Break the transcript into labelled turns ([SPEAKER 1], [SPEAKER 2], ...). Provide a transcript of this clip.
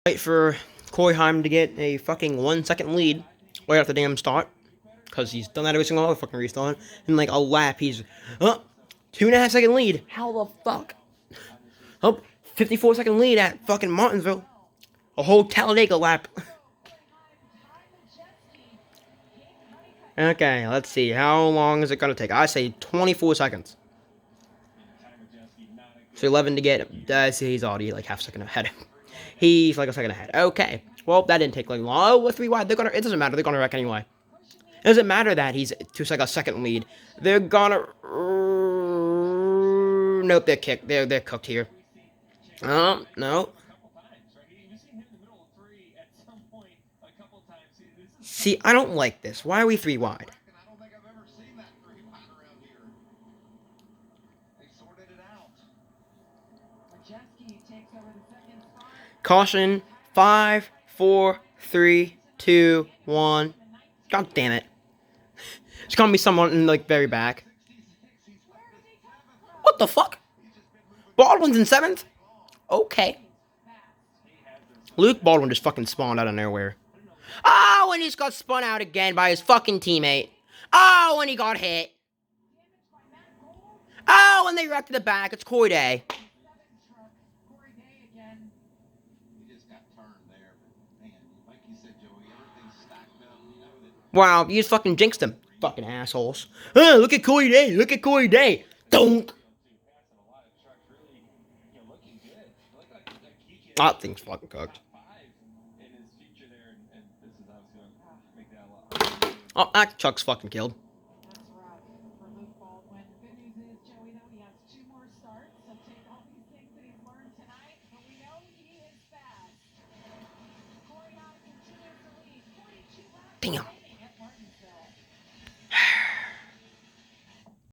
[SPEAKER 1] Wait for Koyheim to get a fucking 1 second lead right off the damn start. Because he's done that every single other fucking restart. In like a lap, he's 2.5 second lead. How the fuck? 54 second lead at fucking Martinsville. A whole Talladega lap. Okay, let's see. How long is it gonna take? I say 24 seconds. So 11 to get. He's already like half a second ahead. He's like a second ahead. Okay. Well, that didn't take like long. Oh, with 3 wide, they're gonna. It doesn't matter. They're gonna wreck anyway. It doesn't matter that he's just like a second lead. They're gonna. Nope, they're kicked. They're cooked here. No. See, I don't like this. Why are we 3 wide? Caution. 5, 4, 3, 2, 1. God damn it. It's gonna be someone in like very back. What the fuck? Baldwin's in 7th? Okay. Luke Baldwin just fucking spawned out of nowhere. Oh, and he's got spun out again by his fucking teammate. Oh, and he got hit. Oh, and they wrecked to the back. It's Coy Day. Wow, you just fucking jinxed him. Fucking assholes. Oh, look at Coy Day. Look at Coy Day. Don't. That thing's fucking cooked. Oh, that Chuck's fucking killed. Damn.